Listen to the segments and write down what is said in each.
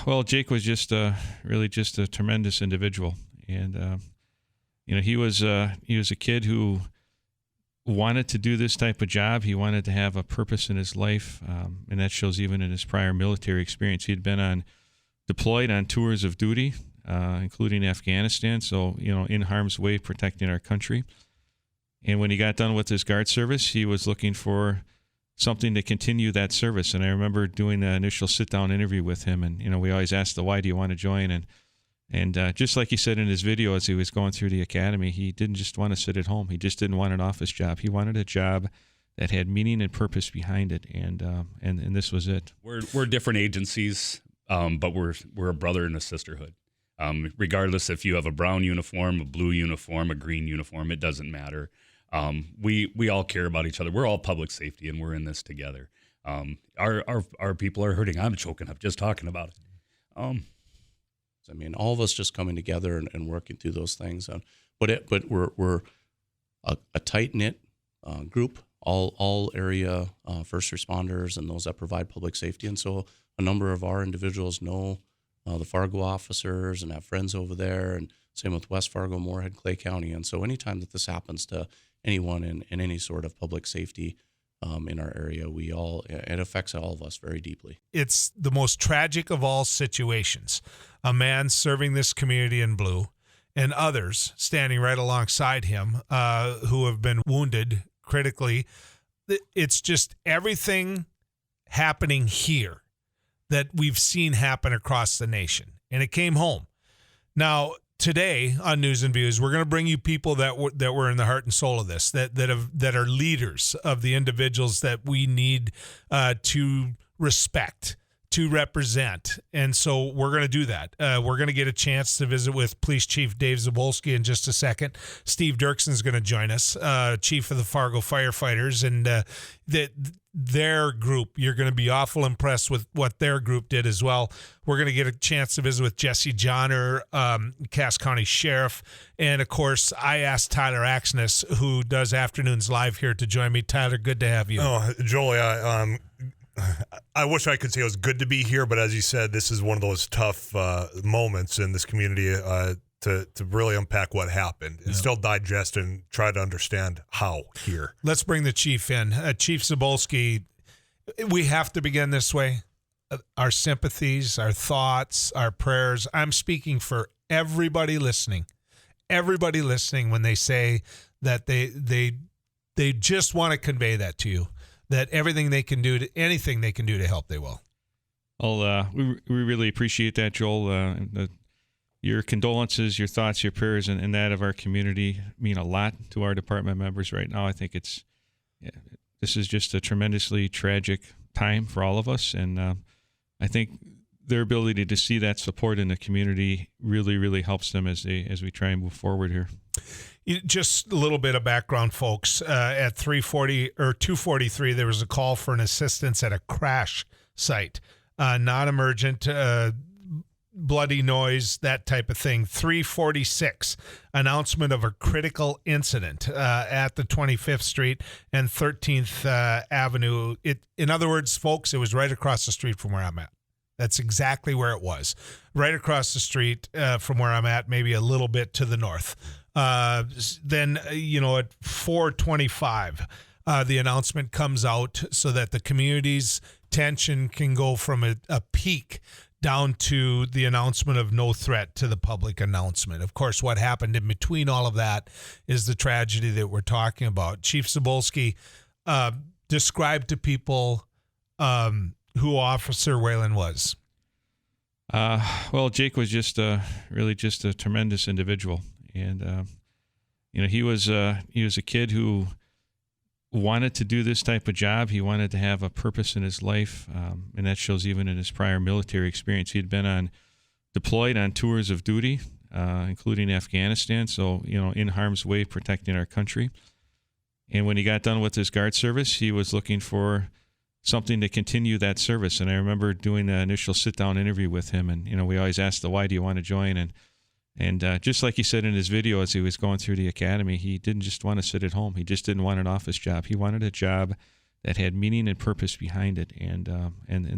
Well, Jake was just really just a tremendous individual, and he was a kid who wanted to do this type of job. He wanted to have a purpose in his life, and that shows even in his prior military experience. He'd been deployed on tours of duty, including Afghanistan, so in harm's way protecting our country. And when he got done with his guard service, he was looking for something to continue that service. And I remember doing the initial sit-down interview with him, and we always asked the why do you want to join, and just like he said in his video as he was going through the academy, he didn't just want to sit at home. He just didn't want an office job. He wanted a job that had meaning and purpose behind it, and this was it. We're different agencies, but we're a brother and a sisterhood. Regardless if you have a brown uniform, a blue uniform, a green uniform, it doesn't matter. We all care about each other. We're all public safety, and we're in this together. Our people are hurting. I'm choking up just talking about it. I mean, all of us just coming together and working through those things. But we're a tight knit group. All area first responders and those that provide public safety, and so a number of our individuals know the Fargo officers and have friends over there, and same with West Fargo-Moorhead, Clay County. And so anytime that this happens to anyone in any sort of public safety in our area, it affects all of us very deeply. It's the most tragic of all situations. A man serving this community in blue and others standing right alongside him who have been wounded critically. It's just everything happening here that we've seen happen across the nation. And it came home. Now, today on News and Views, we're going to bring you people that were in the heart and soul of this, that are leaders of the individuals that we need to respect, to represent. And so we're going to do that. We're going to get a chance to visit with Police Chief Dave Zibolski in just a second. Steve Dirksen is going to join us, Chief of the Fargo Firefighters, and their group. You're going to be awful impressed with what their group did as well. We're going to get a chance to visit with Jesse Jahner, Cass County Sheriff, and of course, I asked Tyler Axness, who does Afternoons Live here, to join me. Tyler, good to have you. Oh, Joel, I wish I could say it was good to be here, but as you said, this is one of those tough moments in this community to really unpack what happened and still digest and try to understand how here. Let's bring the chief in. Chief Zibolski, we have to begin this way. Our sympathies, our thoughts, our prayers. I'm speaking for everybody listening. Everybody listening when they say that they just want to convey that to you, that everything they can do, anything they can do to help, they will. Well, we really appreciate that, Joel. Your condolences, your thoughts, your prayers, and that of our community mean a lot to our department members right now. I think this is just a tremendously tragic time for all of us, and I think their ability to see that support in the community really, really helps them as we try and move forward here. Just a little bit of background, folks. At 3:40 or 2:43, there was a call for an assistance at a crash site, not emergent. Bloody noise, that type of thing. 3:46, announcement of a critical incident at the 25th Street and 13th Avenue. In other words, folks, it was right across the street from where I'm at. That's exactly where it was. Right across the street from where I'm at, maybe a little bit to the north. Then, at 4:25, the announcement comes out so that the community's tension can go from a peak down to the announcement of no threat to the public announcement. Of course, what happened in between all of that is the tragedy that we're talking about. Chief Zibolski, describe to people who Officer Whalen was. Well, Jake was just really just a tremendous individual, and he was a kid who wanted to do this type of job. He wanted to have a purpose in his life, and that shows even in his prior military experience. He'd been deployed on tours of duty, including Afghanistan, so in harm's way protecting our country. And when he got done with his guard service, he was looking for something to continue that service. And I remember doing the initial sit-down interview with him, and we always asked the why do you want to join, and just like he said in his video as he was going through the academy, he didn't just want to sit at home. He just didn't want an office job. He wanted a job that had meaning and purpose behind it, and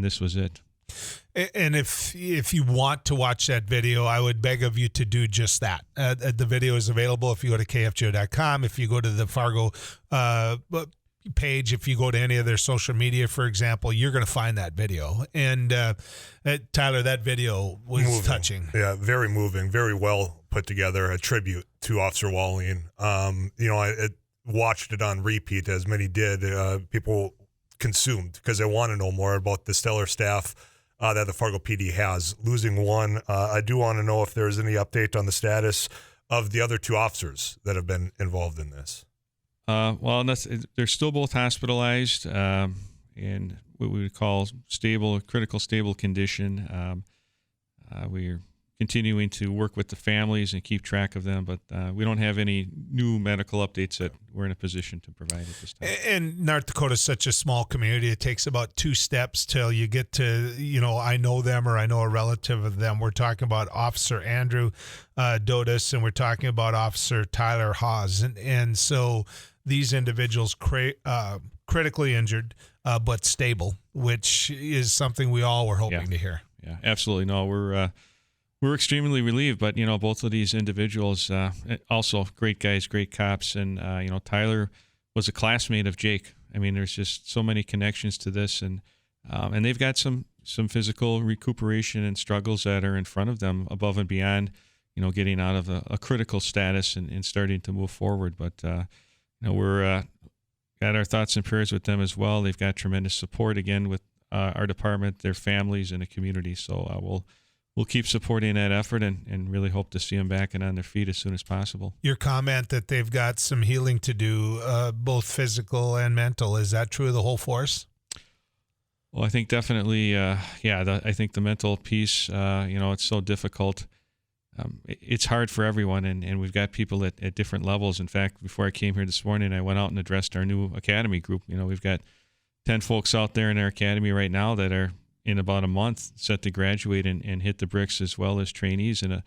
this was it. And if you want to watch that video, I would beg of you to do just that. The video is available if you go to KFGO.com. If you go to the Fargo page, if you go to any of their social media, for example, you're going to find that video. And Tyler, that video was moving. touching. Yeah, very moving, very well put together. A tribute to Officer Walling. I watched it on repeat, as many did. People consumed because they want to know more about the stellar staff that the Fargo PD has. Losing one, I do want to know if there's any update on the status of the other two officers that have been involved in this. They're still both hospitalized in what we would call critical stable condition. We're continuing to work with the families and keep track of them, but we don't have any new medical updates that we're in a position to provide at this time. And North Dakota is such a small community. It takes about 2 steps till you get to, I know them or I know a relative of them. We're talking about Officer Andrew Dodas, and we're talking about Officer Tyler Hawes. And so these individuals critically injured, but stable, which is something we all were hoping to hear. Yeah, absolutely. No, we're extremely relieved, but both of these individuals, also great guys, great cops, and Tyler was a classmate of Jake. I mean, there's just so many connections to this, and they've got some physical recuperation and struggles that are in front of them above and beyond, getting out of a critical status and starting to move forward. But we're got our thoughts and prayers with them as well. They've got tremendous support again with our department, their families, and the community. So we'll keep supporting that effort and really hope to see them back and on their feet as soon as possible. Your comment that they've got some healing to do, both physical and mental, is that true of the whole force? Well, I think definitely, I think the mental piece, it's so difficult. It's hard for everyone, and we've got people at different levels. In fact, before I came here this morning, I went out and addressed our new academy group. We've got 10 folks out there in our academy right now that are in about a month set to graduate and hit the bricks, as well as trainees in a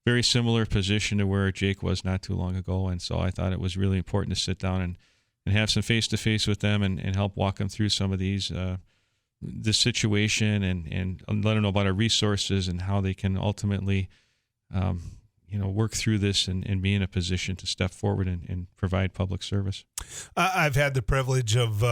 very similar position to where Jake was not too long ago. And so I thought it was really important to sit down and have some face-to-face with them and help walk them through some of this situation and let them know about our resources and how they can ultimately work through this and be in a position to step forward and provide public service. I've had the privilege of,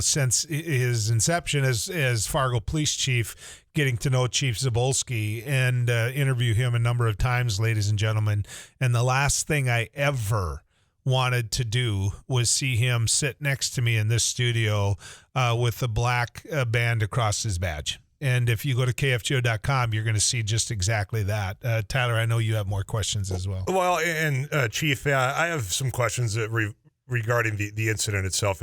since his inception as Fargo Police Chief, getting to know Chief Zibolski and interview him a number of times, ladies and gentlemen. And the last thing I ever wanted to do was see him sit next to me in this studio with a black band across his badge. And if you go to KFGO.com, you're going to see just exactly that. Tyler, I know you have more questions as well. Well, and Chief, I have some questions regarding the incident itself.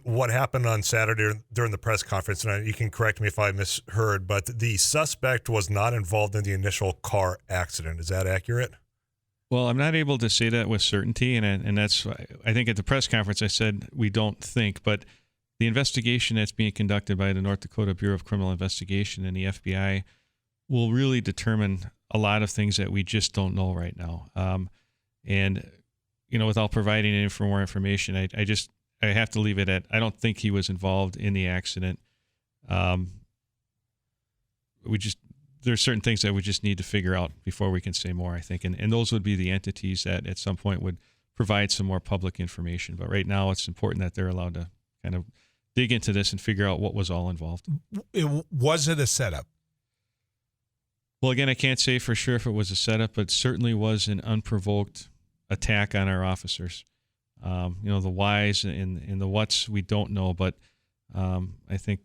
What happened on Saturday during the press conference, and you can correct me if I misheard, but the suspect was not involved in the initial car accident. Is that accurate? Well, I'm not able to say that with certainty, and that's, I think at the press conference I said we don't think, but the investigation that's being conducted by the North Dakota Bureau of Criminal Investigation and the FBI will really determine a lot of things that we just don't know right now. Without providing any more information, I have to leave it at, I don't think he was involved in the accident. There's certain things that we just need to figure out before we can say more, I think. And those would be the entities that at some point would provide some more public information. But right now it's important that they're allowed to kind of dig into this and figure out what was all involved. Was it a setup? Well, again, I can't say for sure if it was a setup, but it certainly was an unprovoked attack on our officers. The whys and the whats we don't know, but I think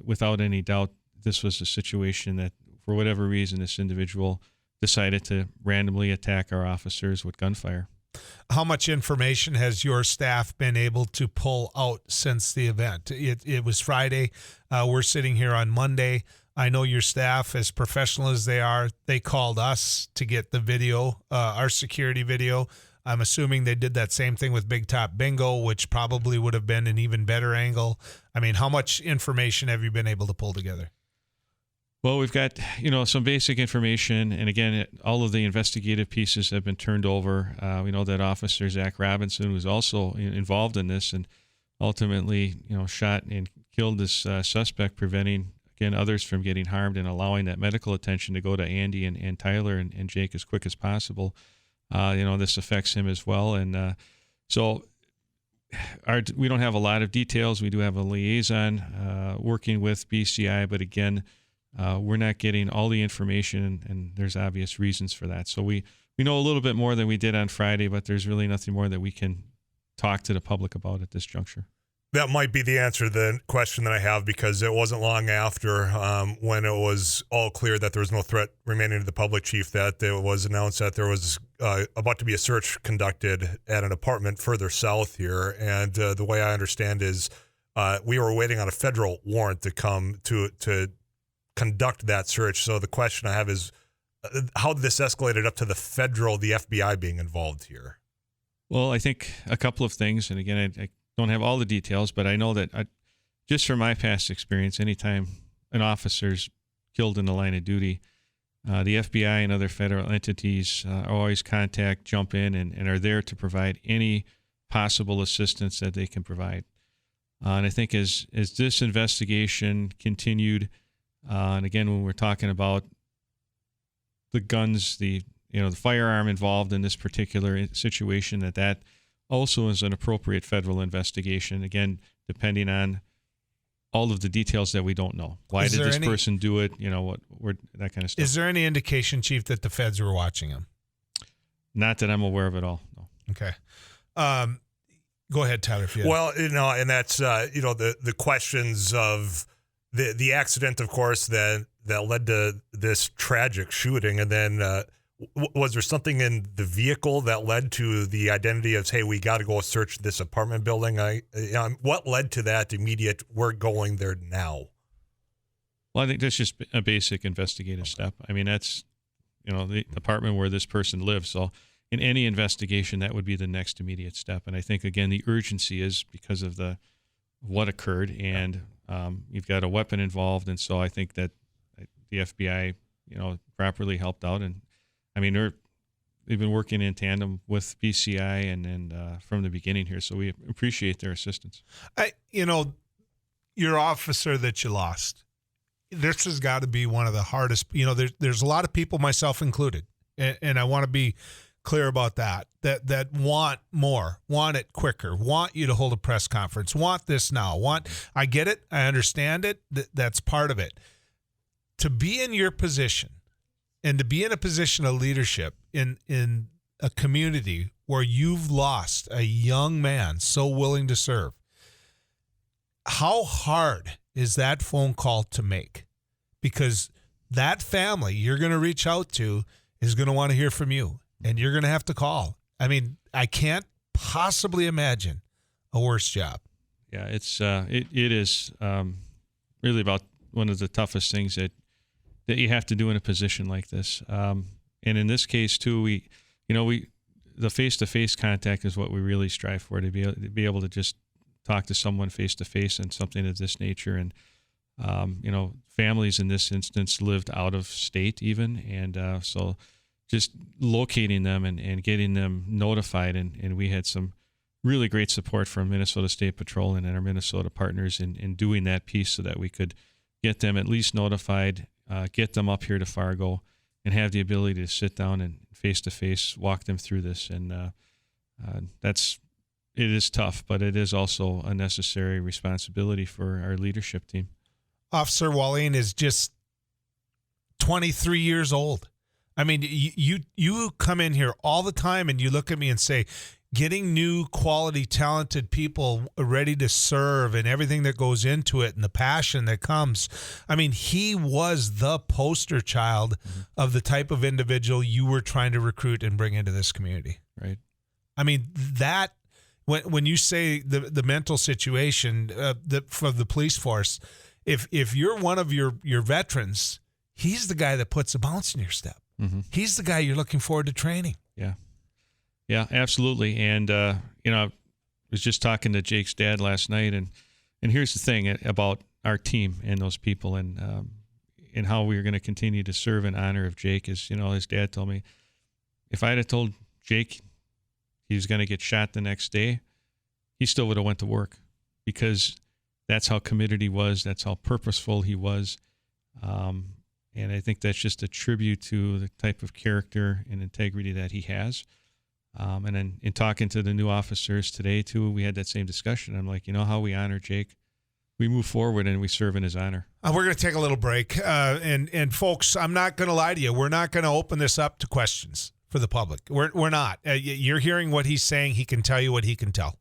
without any doubt, this was a situation that, for whatever reason, this individual decided to randomly attack our officers with gunfire. How much information has your staff been able to pull out since the event? It was Friday. We're sitting here on Monday. I know your staff, as professional as they are, they called us to get the video, our security video. I'm assuming they did that same thing with Big Top Bingo, which probably would have been an even better angle. I mean, how much information have you been able to pull together? Well, we've got, some basic information. And again, all of the investigative pieces have been turned over. We know that Officer Zach Robinson was also involved in this and ultimately, shot and killed this suspect, preventing again, others from getting harmed and allowing that medical attention to go to Andy and Tyler and Jake as quick as possible. This affects him as well. And so we don't have a lot of details. We do have a liaison working with BCI, but again, we're not getting all the information, and there's obvious reasons for that. So we know a little bit more than we did on Friday, but there's really nothing more that we can talk to the public about at this juncture. That might be the answer to the question that I have, because it wasn't long after when it was all clear that there was no threat remaining to the public, Chief, that it was announced that there was about to be a search conducted at an apartment further south here. And the way I understand is we were waiting on a federal warrant to come to conduct that search. So the question I have is how this escalated up to the FBI being involved here. Well, I think a couple of things. And again, I don't have all the details, but I know that just from my past experience, anytime an officer's killed in the line of duty, the FBI and other federal entities always jump in and are there to provide any possible assistance that they can provide. And I think as this investigation continued, and again, when we're talking about the guns, the firearm involved in this particular situation, that also is an appropriate federal investigation, again, depending on all of the details that we don't know. Why did this person do it? That kind of stuff. Is there any indication, Chief, that the feds were watching him? Not that I'm aware of at all, no. Okay. Go ahead, Tyler. Well, and that's, the questions of the accident, of course, that led to this tragic shooting. And then was there something in the vehicle that led to the identity of, hey, we got to go search this apartment building? What led to that immediate, we're going there now? Well, I think that's just a basic investigative step. I mean, that's, the apartment where this person lives. So in any investigation, that would be the next immediate step. And I think, again, the urgency is because of what occurred, and you've got a weapon involved. And so I think that the FBI, properly helped out. And I mean, they've been working in tandem with BCI and from the beginning here, so we appreciate their assistance. Your officer that you lost, this has got to be one of the hardest. There's a lot of people, myself included, and I want to be clear about that want more, want it quicker, want you to hold a press conference, want this now, I get it, I understand it, that's part of it. To be in your position, and to be in a position of leadership in a community where you've lost a young man so willing to serve, how hard is that phone call to make? Because that family you're going to reach out to is going to want to hear from you, and you're going to have to call. I mean, I can't possibly imagine a worse job. Yeah, it's it is really about one of the toughest things that you have to do in a position like this. And in this case too, the face-to-face contact is what we really strive for, to be able to just talk to someone face-to-face and something of this nature. And, families in this instance lived out of state even. And so just locating them and getting them notified. And we had some really great support from Minnesota State Patrol and our Minnesota partners in doing that piece so that we could get them at least notified, get them up here to Fargo, and have the ability to sit down and face-to-face walk them through this. And it is tough, but it is also a necessary responsibility for our leadership team. Officer Wallin is just 23 years old. I mean, you come in here all the time and you look at me and say, getting new, quality, talented people ready to serve and everything that goes into it and the passion that comes. I mean, he was the poster child of the type of individual you were trying to recruit and bring into this community. Right. I mean, that when you say the mental situation for the police force, if you're one of your veterans, he's the guy that puts a bounce in your step. Mm-hmm. He's the guy you're looking forward to training. Yeah. Yeah, absolutely. And, I was just talking to Jake's dad last night, and here's the thing about our team and those people and how we're going to continue to serve in honor of Jake is, his dad told me, if I'd have told Jake he was going to get shot the next day, he still would have went to work, because that's how committed he was. That's how purposeful he was. And I think that's just a tribute to the type of character and integrity that he has. And then in talking to the new officers today, too, we had that same discussion. I'm like, how we honor Jake? We move forward and we serve in his honor. We're going to take a little break. And folks, I'm not going to lie to you. We're not going to open this up to questions for the public. We're not. You're hearing what he's saying. He can tell you what he can tell.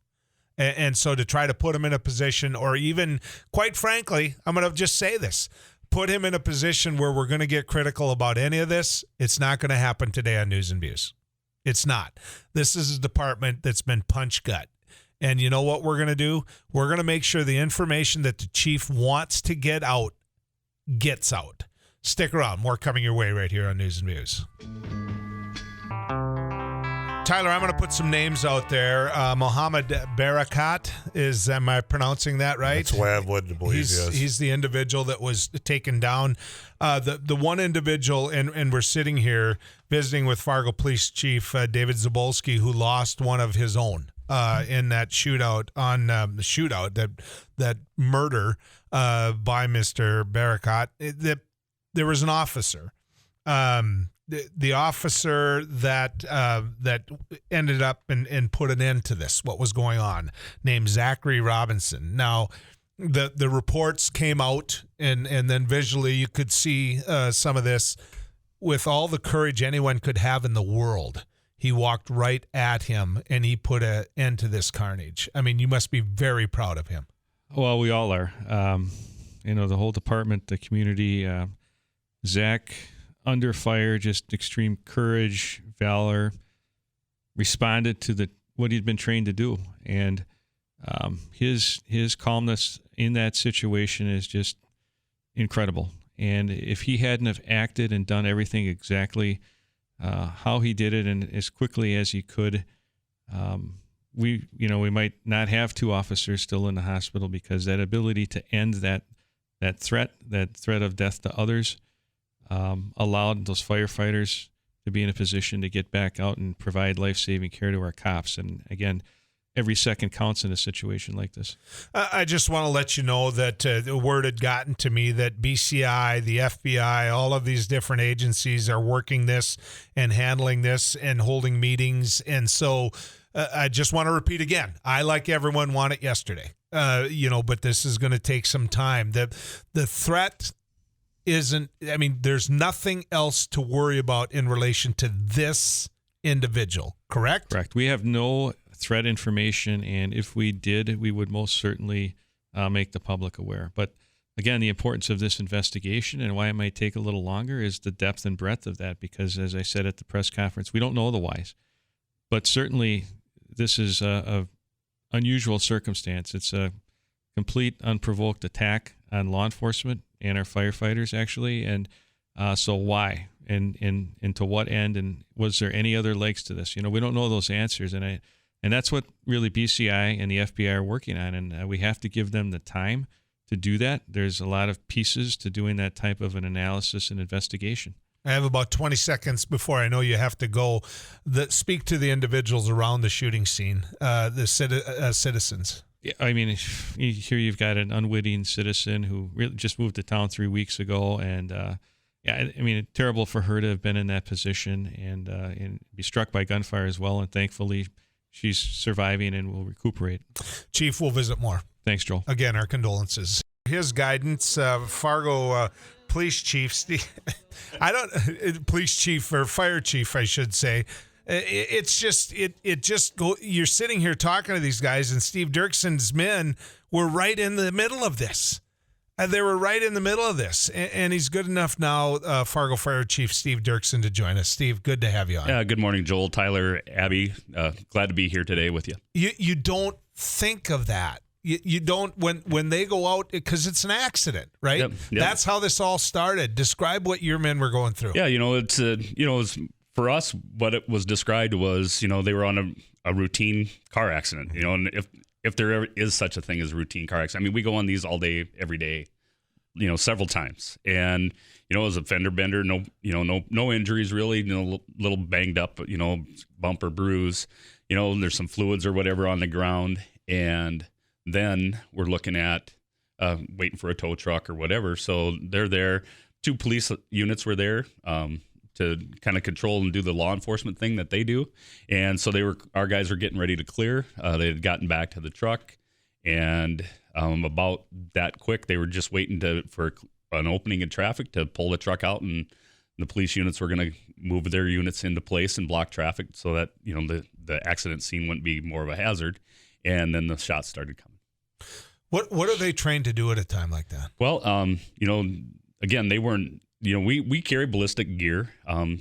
And so to try to put him in a position, or even, quite frankly, I'm going to just say this, put him in a position where we're going to get critical about any of this, it's not going to happen today on News and Views. It's not. This is a department that's been punch gut. And you know what we're going to do? We're going to make sure the information that the chief wants to get out gets out. Stick around. More coming your way right here on News and Views. Tyler, I'm going to put some names out there. Mohammed Barakat, am I pronouncing that right? That's the way I've led to believe, yes. He's the individual that was taken down. The one individual, and we're sitting here visiting with Fargo Police Chief David Zibolski, who lost one of his own in that shootout, that murder by Mr. Barakat. There was an officer. The officer that ended up and put an end to this, what was going on, named Zachary Robinson. Now, the reports came out, and then visually you could see some of this. With all the courage anyone could have in the world, he walked right at him, and he put an end to this carnage. I mean, you must be very proud of him. Well, we all are. The whole department, the community, Zach, under fire, just extreme courage, valor, responded to what he'd been trained to do. And his calmness in that situation is just incredible. And if he hadn't have acted and done everything exactly how he did it and as quickly as he could, we might not have two officers still in the hospital, because that ability to end that threat of death to others, allowed those firefighters to be in a position to get back out and provide life-saving care to our cops. And again, every second counts in a situation like this. I just want to let you know that the word had gotten to me that BCI, the FBI, all of these different agencies are working this and handling this and holding meetings. And so I just want to repeat again, I, like everyone, want it yesterday, but this is going to take some time. The threat there's nothing else to worry about in relation to this individual, correct? Correct. We have no threat information, and if we did, we would most certainly make the public aware. But again, the importance of this investigation and why it might take a little longer is the depth and breadth of that, because as I said at the press conference, we don't know the whys. But certainly this is a unusual circumstance. It's a complete unprovoked attack on law enforcement and our firefighters, actually. And so why? And to what end? And was there any other legs to this? We don't know those answers. And that's what really BCI and the FBI are working on. And we have to give them the time to do that. There's a lot of pieces to doing that type of an analysis and investigation. I have about 20 seconds before I know you have to go. Speak to the individuals around the shooting scene, the citizens. Yeah, I mean, here you've got an unwitting citizen who really just moved to town 3 weeks ago, and terrible for her to have been in that position and be struck by gunfire as well. And thankfully, she's surviving and will recuperate. Chief, we'll visit more. Thanks, Joel. Again, our condolences. His guidance, Fargo Police Chief, Police Chief or Fire Chief, I should say. You're sitting here talking to these guys, and Steve Dirksen's men were right in the middle of this. They were right in the middle of this, and he's good enough now, Fargo Fire Chief Steve Dirksen, to join us. Steve, good to have you on. Yeah, good morning, Joel, Tyler, Abby. Glad to be here today with you. You don't think of that. You don't when they go out, because it's an accident, right? Yep. That's how this all started. Describe what your men were going through. Yeah, it's for us, what it was described was, they were on a routine car accident, and if there ever is such a thing as a routine car accident, we go on these all day, every day, several times. And, it was a fender bender, no injuries really, little banged up, bump or bruise, there's some fluids or whatever on the ground. And then we're looking at waiting for a tow truck or whatever. So they're there. 2 police units were there to kind of control and do the law enforcement thing that they do. And so our guys were getting ready to clear. They had gotten back to the truck, and about that quick, they were just waiting for an opening in traffic to pull the truck out, and the police units were going to move their units into place and block traffic so that, the accident scene wouldn't be more of a hazard. And then the shots started coming. What are they trained to do at a time like that? Well, again, they weren't, we carry ballistic gear.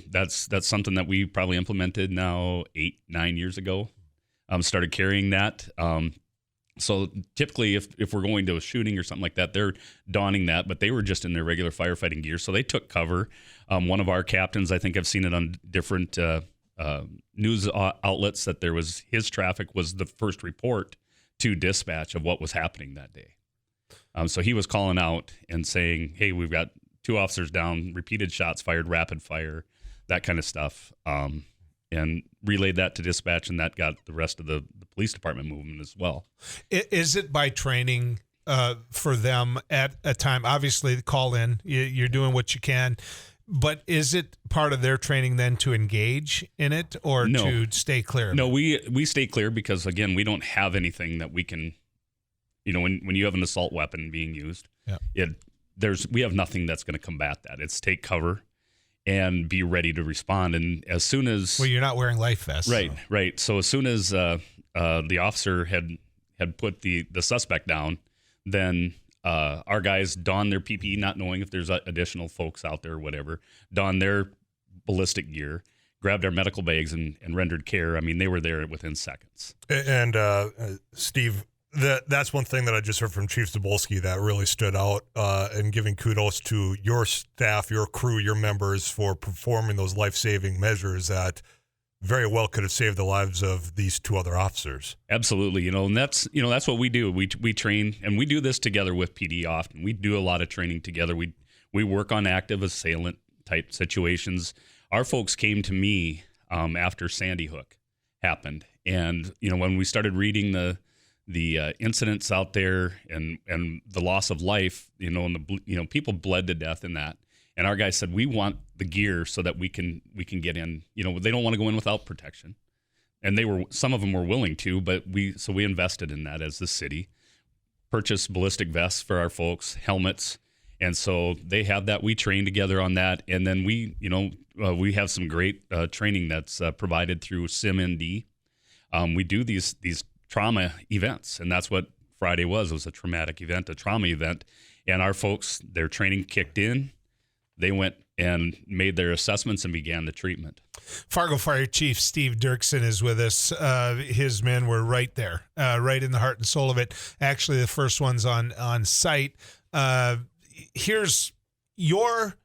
That's something that we probably implemented now 8-9 years ago. Started carrying that. So typically if we're going to a shooting or something like that, they're donning that, but they were just in their regular firefighting gear. So they took cover. One of our captains, I think I've seen it on different news outlets, that his traffic was the first report to dispatch of what was happening that day. So he was calling out and saying, hey, we've got 2 officers down, repeated shots fired, rapid fire, that kind of stuff. And relayed that to dispatch, and that got the rest of the police department moving as well. Is it by training for them at a time? Obviously, call in, you're doing what you can, but is it part of their training then to engage in it or to stay clear? No, we stay clear because, again, we don't have anything that we can, when you have an assault weapon being used, we have nothing that's going to combat that. It's take cover and be ready to respond. And as soon as... Well, you're not wearing life vests. Right. So as soon as the officer had put the suspect down, then our guys donned their PPE, not knowing if there's additional folks out there or whatever, donned their ballistic gear, grabbed our medical bags, and rendered care. I mean, they were there within seconds. And Steve, that's one thing that I just heard from Chief Zibolski that really stood out, and giving kudos to your staff, your crew, your members for performing those life-saving measures that very well could have saved the lives of these 2 other officers. Absolutely. And that's what we do. We train, and we do this together with PD often. We do a lot of training together. We work on active assailant type situations. Our folks came to me after Sandy Hook happened. And, when we started reading the incidents out there and the loss of life, and people bled to death in that. And our guys said, we want the gear so that we can get in. They don't want to go in without protection. And some of them were willing to, but we invested in that as the city, purchased ballistic vests for our folks, helmets. And so they have that. We train together on that. And then we have some great training that's provided through SimND. We do these trauma events, and that's what Friday was a traumatic event, a trauma event. And our folks, their training kicked in. They went and made their assessments and began the treatment. Fargo Fire Chief Steve Dirksen is with us. His men were right there, right in the heart and soul of it. Actually, the first ones on site. Here's your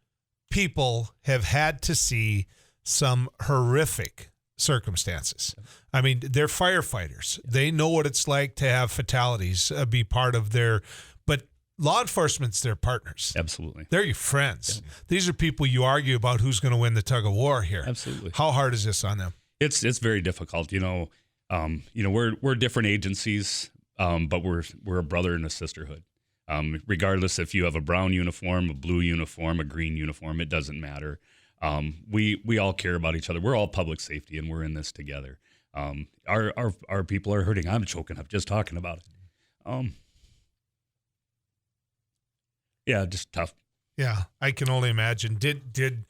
people have had to see some horrific circumstances. I mean, they're firefighters. They know what it's like to have fatalities be part of their, but law enforcement's their partners. Absolutely. They're your friends. Yeah. These are people you argue about who's going to win the tug of war here. Absolutely. How hard is this on them? It's very difficult. We're different agencies, but we're a brother and a sisterhood. Regardless if you have a brown uniform, a blue uniform, a green uniform, it doesn't matter. We all care about each other. We're all public safety, and we're in this together. Our people are hurting. I'm choking up just talking about it. Yeah, just tough. Yeah, I can only imagine. Did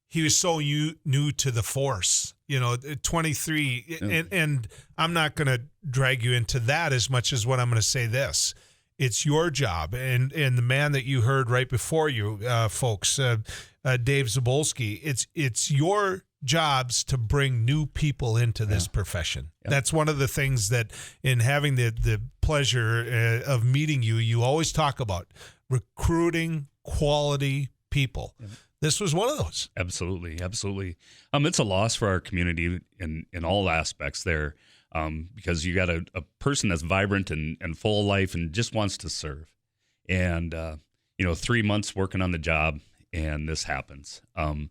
he was so new to the force, 23, yeah. and I'm not going to drag you into that as much as what I'm going to say this. It's your job, and the man that you heard right before you, folks, Dave Zibolski, it's your jobs to bring new people into this profession. Yep. That's one of the things that in having the pleasure of meeting you, you always talk about recruiting quality people. Yep. This was one of those. Absolutely. It's a loss for our community in all aspects there. Because you got a person that's vibrant and full of life and just wants to serve. And, 3 months working on the job and this happens. And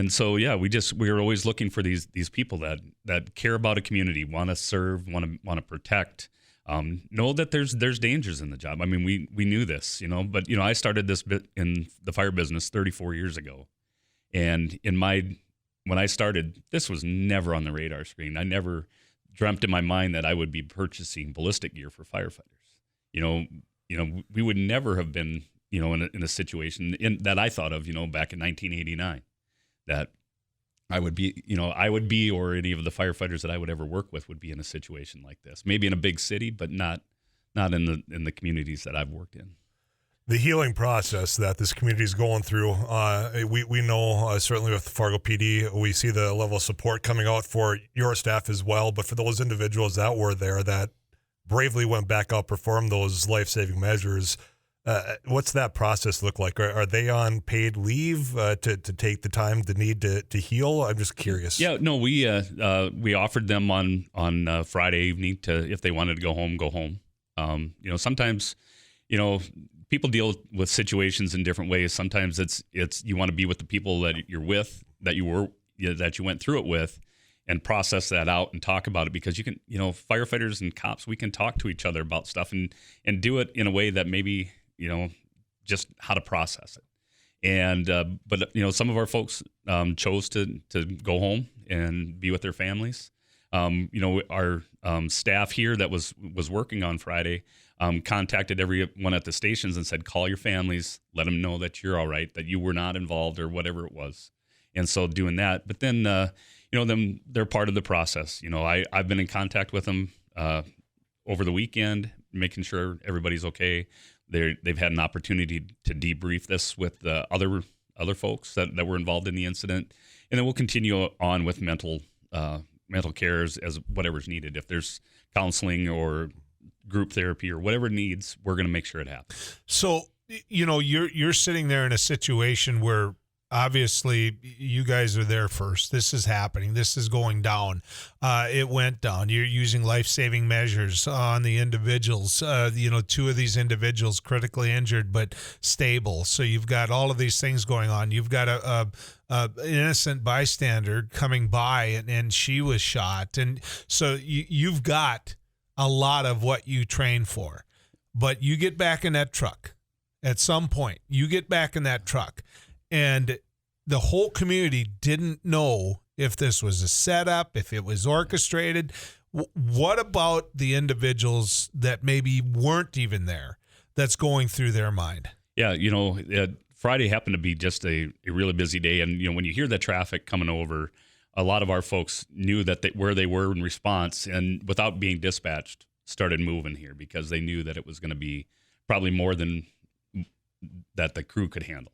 so, yeah, we're always looking for these people that care about a community, want to serve, want to protect, know that there's dangers in the job. I mean, we knew this, but I started this bit in the fire business 34 years ago, and when I started, this was never on the radar screen. I never dreamt in my mind that I would be purchasing ballistic gear for firefighters. We would never have been, in a situation that I thought of, back in 1989, that I would be, or any of the firefighters that I would ever work with would be in a situation like this. Maybe in a big city, but not in the communities that I've worked in. The healing process that this community is going through, we know certainly with Fargo PD, we see the level of support coming out for your staff as well. But for those individuals that were there that bravely went back out, performed those life-saving measures, what's that process look like? Are they on paid leave to take the time they need to heal? I'm just curious. Yeah, no, we offered them on Friday evening if they wanted to go home. Sometimes, people deal with situations in different ways. Sometimes it's you want to be with the people that you're with, that you went through it with, and process that out and talk about it, because you can, firefighters and cops, we can talk to each other about stuff and do it in a way that maybe, just how to process it. And but some of our folks chose to go home and be with their families. Our staff here that was working on Friday contacted everyone at the stations and said, call your families, let them know that you're all right, that you were not involved or whatever it was. And so doing that, but then they're part of the process. I've been in contact with them over the weekend, making sure everybody's okay. They've had an opportunity to debrief this with the other folks that were involved in the incident, and then we'll continue on with mental cares as whatever's needed. If there's counseling or group therapy or whatever it needs, we're going to make sure it happens. So, you're sitting there in a situation where obviously you guys are there first. This is happening. This is going down. It went down. You're using life-saving measures on the individuals. 2 of these individuals critically injured but stable. So you've got all of these things going on. You've got a innocent bystander coming by and she was shot. And so you've got a lot of what you train for. But you get back in that truck. At some point, you get back in that truck. And the whole community didn't know if this was a setup, if it was orchestrated. What about the individuals that maybe weren't even there that's going through their mind? Yeah, Friday happened to be just a really busy day. And, when you hear the traffic coming over, a lot of our folks knew that where they were in response, and without being dispatched, started moving here because they knew that it was going to be probably more than that the crew could handle.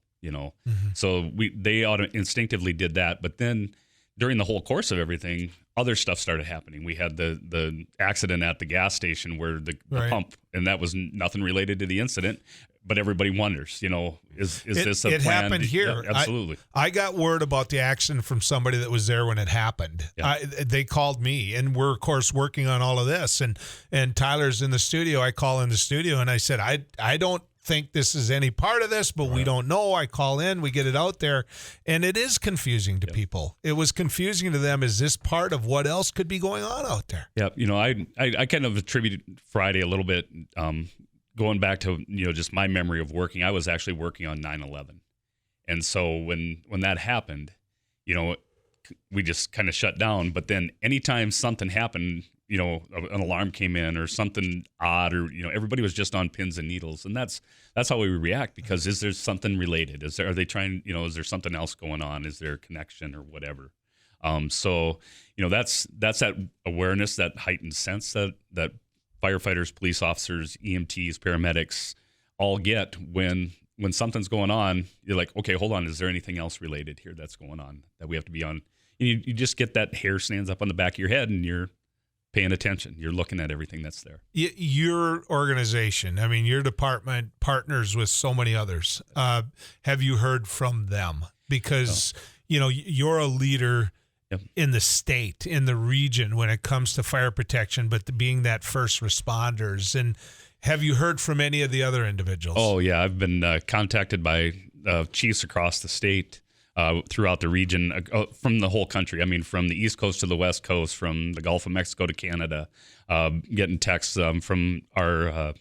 So they instinctively did that. But then during the whole course of everything, other stuff started happening. We had the accident at the gas station where the pump, and that was nothing related to the incident. But everybody wonders, is this a plan? It happened here. Yeah, absolutely. I got word about the accident from somebody that was there when it happened. Yeah. They called me, and we're, of course, working on all of this. And Tyler's in the studio. I call in the studio, and I said, I don't think this is any part of this, but we don't know. I call in, we get it out there, and it is confusing to people. It was confusing to them. Is this part of what else could be going on out there? Yeah, I kind of attributed Friday a little bit, going back to just my memory of working. I was actually working on 9/11, and so when that happened, we just kind of shut down. But then anytime something happened, an alarm came in or something odd, or everybody was just on pins and needles, and that's how we react. Because is there something related? Is there something else going on? Is there a connection or whatever? So that's that awareness, that heightened sense that firefighters, police officers, EMTs, paramedics all get when something's going on. You're like, okay, hold on, is there anything else related here that's going on that we have to be on? You just get that hair stands up on the back of your head, and you're paying attention. You're looking at everything that's there. Your organization, your department partners with so many others. Have you heard from them? Because, you're a leader in the state, in the region when it comes to fire protection, but being that first responders. And have you heard from any of the other individuals? Oh, yeah. I've been contacted by chiefs across the state. throughout the region, from the whole country. I mean, from the East Coast to the West Coast, from the Gulf of Mexico to Canada, getting texts from our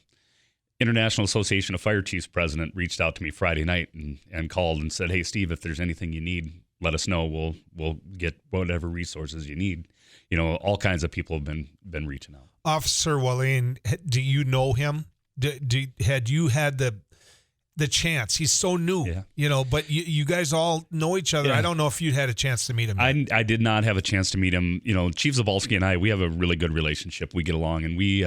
International Association of Fire Chiefs president reached out to me Friday night and called and said, "Hey, Steve, if there's anything you need, let us know. We'll get whatever resources you need." All kinds of people have been reaching out. Officer Wallane, do you know him? Had you had the chance? He's so new, but you guys all know each other. Yeah. I don't know if you had a chance to meet him. I did not have a chance to meet him. Chief Zibolski and I, we have a really good relationship. We get along, and we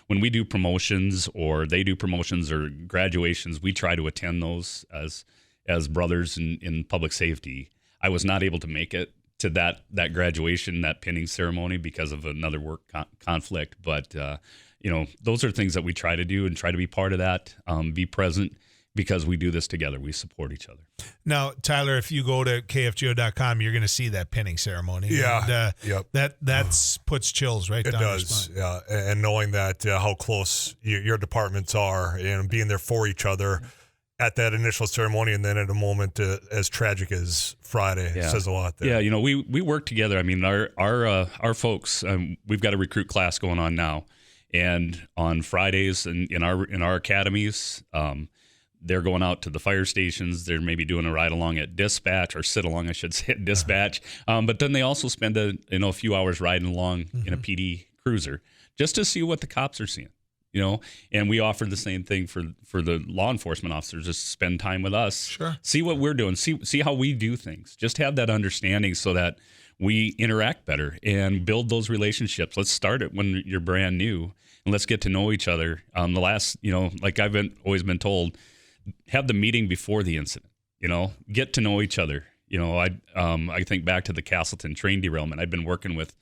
when we do promotions or they do promotions or graduations, we try to attend those as brothers in public safety. I was not able to make it to that graduation, that pinning ceremony, because of another work conflict. But those are things that we try to do and try to be part of that, be present, because we do this together. We support each other. Now, Tyler, if you go to KFGO.com, you're going to see that pinning ceremony. Yeah. And, that puts chills right down your spine. Yeah. And knowing that how close your departments are and being there for each other at that initial ceremony, and then at a moment as tragic as Friday says a lot there. Yeah, we work together. I mean, our folks, we've got a recruit class going on now, and on Fridays in our academies, they're going out to the fire stations. They're maybe doing a ride along at dispatch, or sit along, I should say, at dispatch. But then they also spend a few hours riding along in a PD cruiser just to see what the cops are seeing. And we offer the same thing for the law enforcement officers, just spend time with us, Sure. See what we're doing, see how we do things, just have that understanding so that we interact better and build those relationships. Let's start it when you're brand new, and let's get to know each other. The last, like I've always been told, have the meeting before the incident, get to know each other. I think back to the Castleton train derailment. I've been working with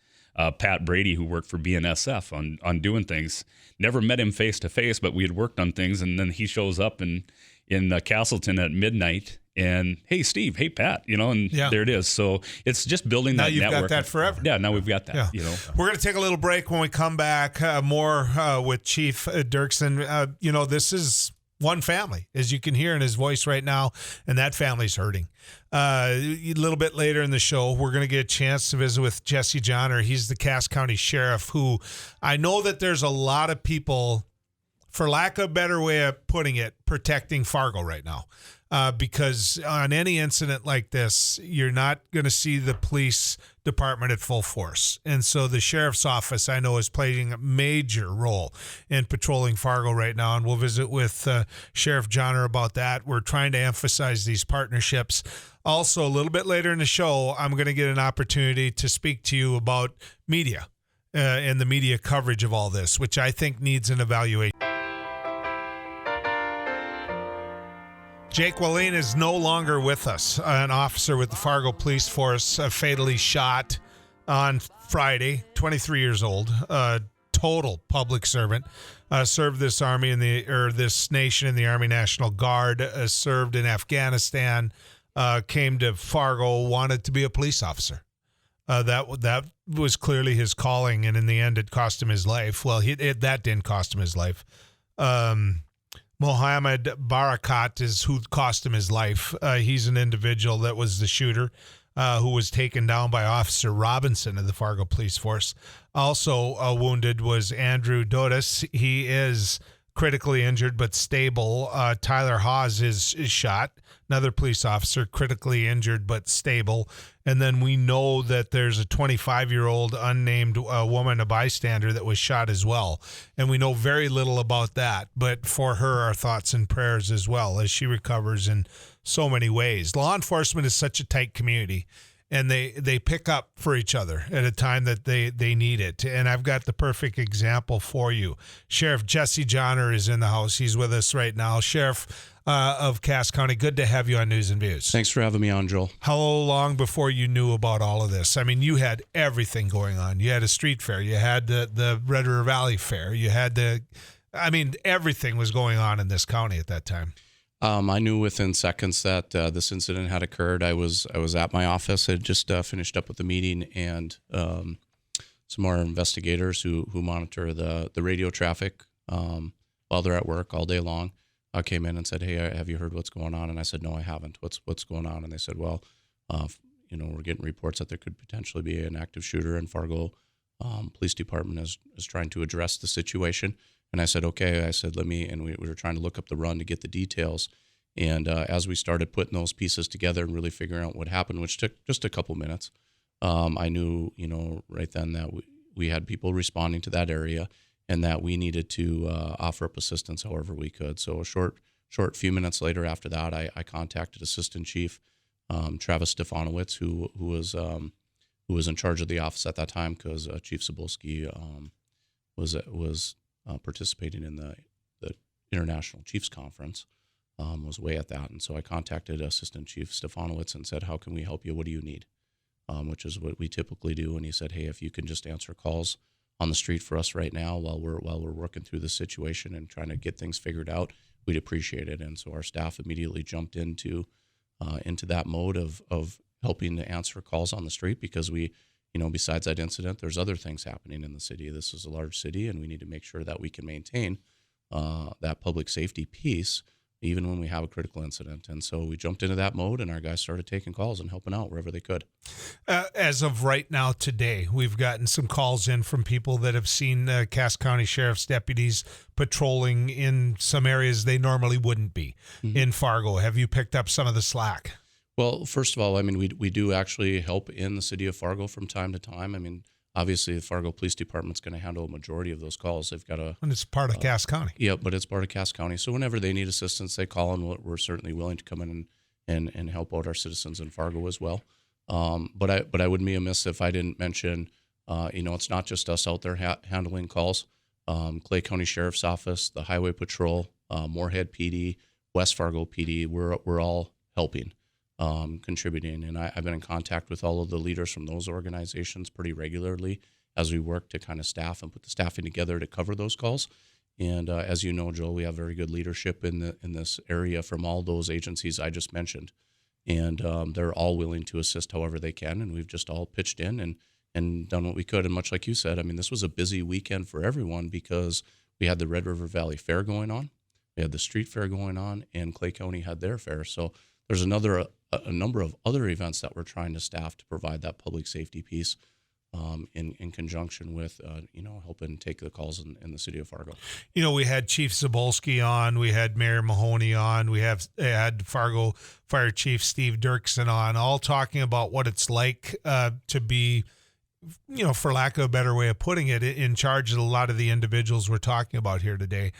Pat Brady, who worked for BNSF on doing things. Never met him face to face, but we had worked on things. And then he shows up in Castleton at midnight, and hey, Steve, hey, Pat, there it is. So it's just building that network. Now you've got that forever. Yeah, now we've got that. Yeah. We're going to take a little break. When we come back, more with Chief Dirksen. This is one family, as you can hear in his voice right now, and that family's hurting. A little bit later in the show, we're going to get a chance to visit with Jesse Jahner. He's the Cass County Sheriff, who I know that there's a lot of people, for lack of a better way of putting it, protecting Fargo right now. Because on any incident like this, you're not going to see the police department at full force. And so the sheriff's office, I know, is playing a major role in patrolling Fargo right now. And we'll visit with Sheriff Jahner about that. We're trying to emphasize these partnerships. Also, a little bit later in the show, I'm going to get an opportunity to speak to you about media and the media coverage of all this, which I think needs an evaluation. Jake Wallane is no longer with us. An officer with the Fargo Police Force fatally shot on Friday, 23 years old, total public servant, served this nation in the Army National Guard, served in Afghanistan, came to Fargo, wanted to be a police officer. That was clearly his calling, and in the end, it cost him his life. Well, that didn't cost him his life. Mohammed Barakat is who cost him his life. He's an individual that was the shooter who was taken down by Officer Robinson of the Fargo Police Force. Also wounded was Andrew Dodas. He is critically injured but stable. Tyler Hawes is shot. Another police officer, critically injured but stable. And then we know that there's a 25-year-old unnamed woman, a bystander, that was shot as well. And we know very little about that. But for her, our thoughts and prayers as well, as she recovers in so many ways. Law enforcement is such a tight community, and they pick up for each other at a time that they need it. And I've got the perfect example for you. Sheriff Jesse Jahner is in the house. He's with us right now. Sheriff of Cass County, good to have you on News and Views. Thanks for having me on, Joel. How long before you knew about all of this? I mean, you had everything going on. You had a street fair. You had the Red River Valley Fair. You had everything was going on in this county at that time. I knew within seconds that this incident had occurred. I was at my office. I had just finished up with the meeting, and some more investigators who monitor the radio traffic while they're at work all day long came in and said, "Hey, have you heard what's going on?" And I said, "No, I haven't. What's going on?" And they said, "Well, we're getting reports that there could potentially be an active shooter, and Fargo Police Department is trying to address the situation. And I said, okay. I said, we were trying to look up the run to get the details. And as we started putting those pieces together and really figuring out what happened, which took just a couple minutes, I knew, right then that we had people responding to that area and that we needed to offer up assistance however we could. So a short few minutes later after that, I contacted Assistant Chief Travis Stefanowicz, who was in charge of the office at that time, because Chief Zibolski was participating in the International Chiefs Conference, was away at that. And so I contacted Assistant Chief Stefanowicz and said, how can we help you? What do you need? Which is what we typically do. And he said, hey, if you can just answer calls on the street for us right now while we're working through the situation and trying to get things figured out, we'd appreciate it. And so our staff immediately jumped into that mode of helping to answer calls on the street, because we, besides that incident, there's other things happening in the city. This is a large city, and we need to make sure that we can maintain that public safety piece even when we have a critical incident. And so we jumped into that mode, and our guys started taking calls and helping out wherever they could. As of right now today, we've gotten some calls in from people that have seen Cass County Sheriff's deputies patrolling in some areas they normally wouldn't be in Fargo. Have you picked up some of the slack? Well, first of all, we do actually help in the city of Fargo from time to time. Obviously, the Fargo Police Department's going to handle a majority of those calls. They've got and it's part of Cass County. Yeah, but it's part of Cass County. So whenever they need assistance, they call, and we're certainly willing to come in and help out our citizens in Fargo as well. But I wouldn't be amiss if I didn't mention, it's not just us out there handling calls. Clay County Sheriff's Office, the Highway Patrol, Moorhead PD, West Fargo PD, we're all helping. Contributing. And I've been in contact with all of the leaders from those organizations pretty regularly as we work to kind of staff and put the staffing together to cover those calls. And as you know, Joel, we have very good leadership in this area from all those agencies I just mentioned. And they're all willing to assist however they can. And we've just all pitched in and done what we could. And much like you said, this was a busy weekend for everyone, because we had the Red River Valley Fair going on, we had the street fair going on, and Clay County had their fair. So there's a number of other events that we're trying to staff to provide that public safety piece in conjunction with, helping take the calls in the city of Fargo. We had Chief Zibolski on, we had Mayor Mahoney on, we had Fargo Fire Chief Steve Dirksen on, all talking about what it's like to be, for lack of a better way of putting it, in charge of a lot of the individuals we're talking about here today.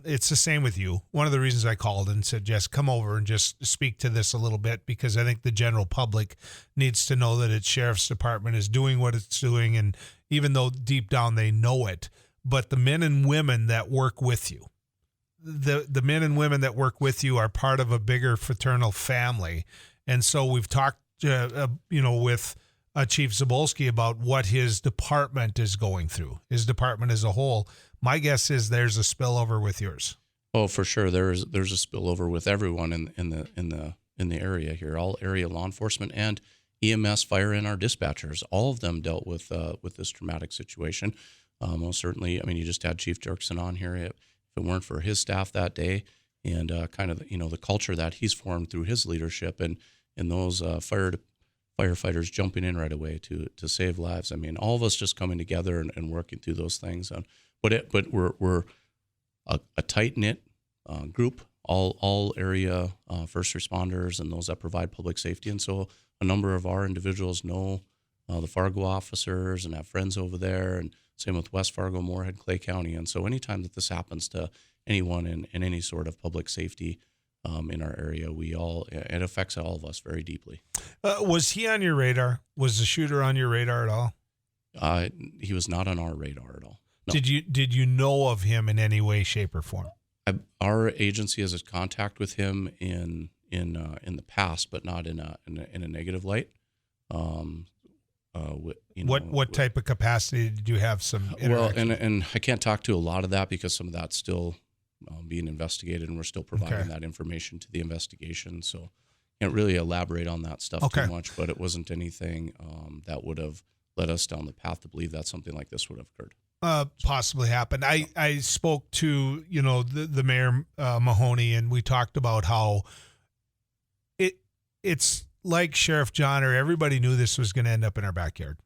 It's the same with you. One of the reasons I called and said, Jess, come over and just speak to this a little bit, because I think the general public needs to know that its sheriff's department is doing what it's doing. And even though deep down they know it, but the men and women that work with you, the men and women that work with you are part of a bigger fraternal family. And so we've talked, with Chief Zibolski about what his department is going through, his department as a whole. My guess is there's a spillover with yours. Oh, for sure. There's a spillover with everyone in the area here. All area law enforcement and EMS, fire, and our dispatchers, all of them dealt with this traumatic situation. Most certainly, you just had Chief Dirksen on here. If it weren't for his staff that day and the culture that he's formed through his leadership and those firefighters jumping in right away to save lives. All of us just coming together and working through those things. But we're a tight-knit group, all area first responders and those that provide public safety. And so a number of our individuals know the Fargo officers and have friends over there, and same with West Fargo-Moorhead, Clay County. And so anytime that this happens to anyone in any sort of public safety in our area, it affects all of us very deeply. Was he on your radar? Was the shooter on your radar at all? He was not on our radar at all. No. Did you know of him in any way, shape, or form? Our agency has a contact with him in the past, but not in a negative light. What type of capacity did you have some interaction? Well, and I can't talk to a lot of that because some of that's still being investigated, and we're still providing that information to the investigation. So can't really elaborate on that stuff too much, but it wasn't anything that would have led us down the path to believe that something like this would have occurred. Possibly happened. I spoke to, the Mayor Mahoney, and we talked about how it's like Sheriff Jahner, everybody knew this was going to end up in our backyard.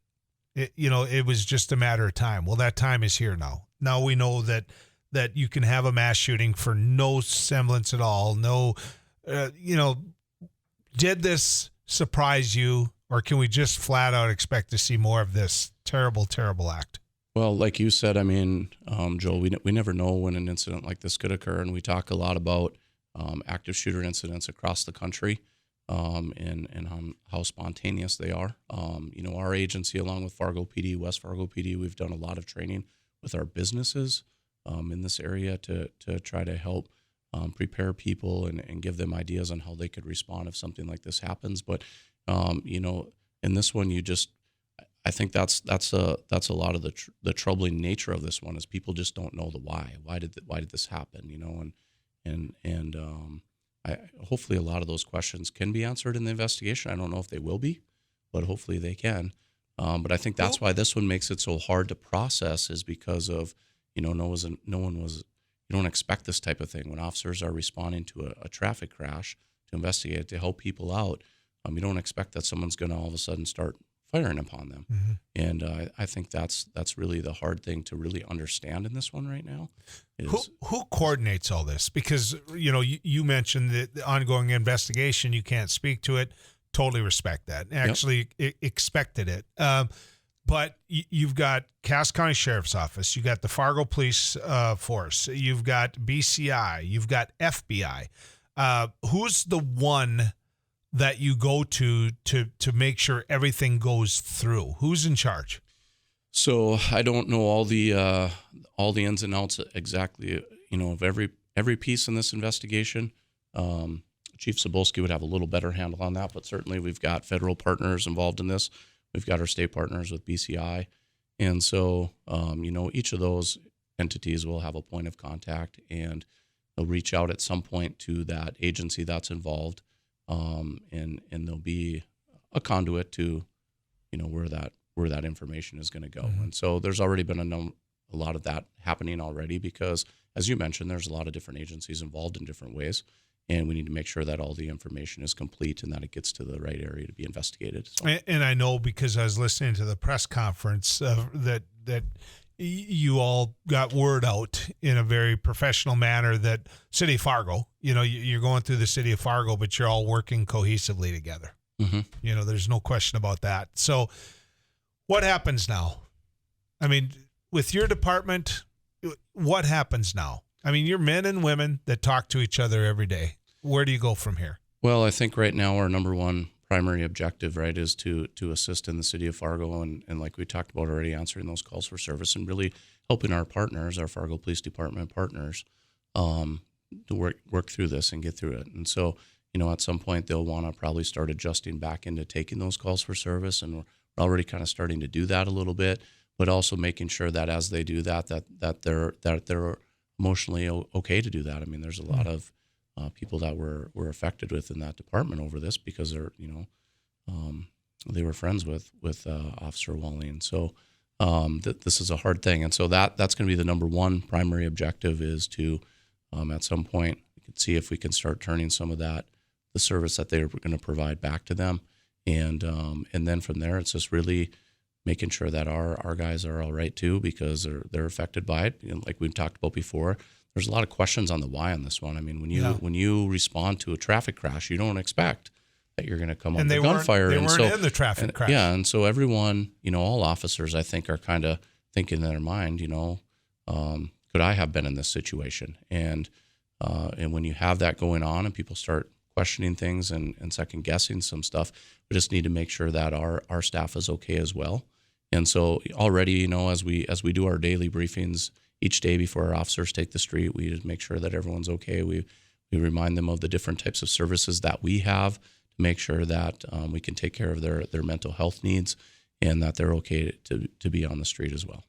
It was just a matter of time. Well, that time is here now. Now we know that you can have a mass shooting for no semblance at all. No, did this surprise you, or can we just flat out expect to see more of this terrible, terrible act? Well, like you said, I mean, Joel, we never know when an incident like this could occur, and we talk a lot about active shooter incidents across the country, and how spontaneous they are. Our agency, along with Fargo PD, West Fargo PD, we've done a lot of training with our businesses in this area to try to help prepare people and give them ideas on how they could respond if something like this happens. But in this one, I think that's a lot of the troubling nature of this one is people just don't know the why. Why did this happen? Hopefully a lot of those questions can be answered in the investigation. I don't know if they will be, but hopefully they can. But I think that's why this one makes it so hard to process, is because of you don't expect this type of thing when officers are responding to a traffic crash to investigate, to help people out. You don't expect that someone's going to all of a sudden start firing upon them. Mm-hmm. And I think that's really the hard thing to really understand in this one right now. Who coordinates all this? Because, you mentioned the ongoing investigation, you can't speak to it. Totally respect that. Actually, expected it. But you've got Cass County Sheriff's Office, you've got the Fargo Police Force, you've got BCI, you've got FBI. Who's the one that you go to make sure everything goes through? Who's in charge? So I don't know all the ins and outs exactly, of every piece in this investigation. Chief Zibolski would have a little better handle on that, but certainly we've got federal partners involved in this. We've got our state partners with BCI. And so, each of those entities will have a point of contact, and they'll reach out at some point to that agency that's involved. And there'll be a conduit to, where that information is going to go. Mm-hmm. And so there's already been a lot of that happening already, because as you mentioned, there's a lot of different agencies involved in different ways. And we need to make sure that all the information is complete and that it gets to the right area to be investigated. So. And I know, because I was listening to the press conference, that you all got word out in a very professional manner that City of Fargo, you're going through the City of Fargo, but you're all working cohesively together. Mm-hmm. There's no question about that. So what happens now? I mean, with your department, what happens now? I mean, you're men and women that talk to each other every day. Where do you go from here? Well, I think right now our number one primary objective, right, is to assist in the City of Fargo and like we talked about already, answering those calls for service and really helping our partners, our Fargo Police Department partners, to work through this and get through it. And so, at some point they'll want to probably start adjusting back into taking those calls for service, and we're already kind of starting to do that a little bit, but also making sure that as they do that they're emotionally okay to do that. I mean, there's a lot of people that were affected within that department over this because they're, they were friends with Officer Walling. So this is a hard thing. And so that's going to be the number one primary objective, is to, at some point, we can see if we can start turning some of the service that they're going to provide back to them. And then from there, it's just really making sure that our guys are all right too, because they're affected by it. Like we've talked about before, there's a lot of questions on the why on this one. I mean, when you respond to a traffic crash, you don't expect that you're going to come up with gunfire. They weren't in the traffic crash. Yeah, and so everyone, all officers, I think, are kind of thinking in their mind, could I have been in this situation? And when you have that going on and people start questioning things and second guessing some stuff, we just need to make sure that our staff is okay as well. And so already, as we do our daily briefings each day before our officers take the street, we just make sure that everyone's okay. We remind them of the different types of services that we have to make sure that we can take care of their mental health needs and that they're okay to be on the street as well.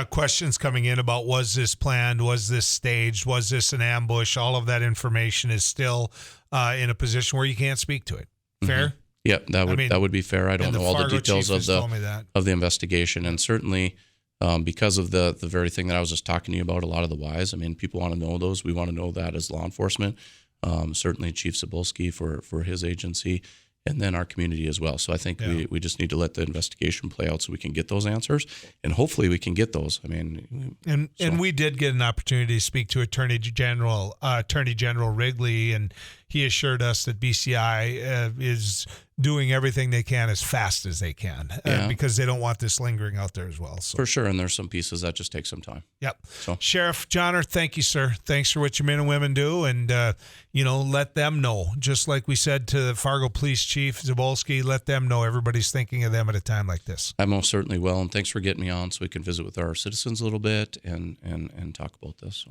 Questions coming in about, was this planned? Was this staged? Was this an ambush? All of that information is still in a position where you can't speak to it. Fair? Mm-hmm. Yeah, that would be fair. I don't know all the details of the investigation, and certainly because of the very thing that I was just talking to you about, a lot of the whys. I mean, people want to know those. We want to know that as law enforcement. Certainly Chief Zibolski for his agency, and then our community as well. So I think we just need to let the investigation play out so we can get those answers, and hopefully we can get those. I mean, and we did get an opportunity to speak to Attorney General Wrigley, and he assured us that BCI is doing everything they can as fast as they can because they don't want this lingering out there as well. So. For sure, and there's some pieces that just take some time. Yep. So. Sheriff Jahner, thank you, sir. Thanks for what your men and women do, and let them know. Just like we said to the Fargo Police Chief Zibolski, let them know everybody's thinking of them at a time like this. I most certainly will, and thanks for getting me on so we can visit with our citizens a little bit and talk about this.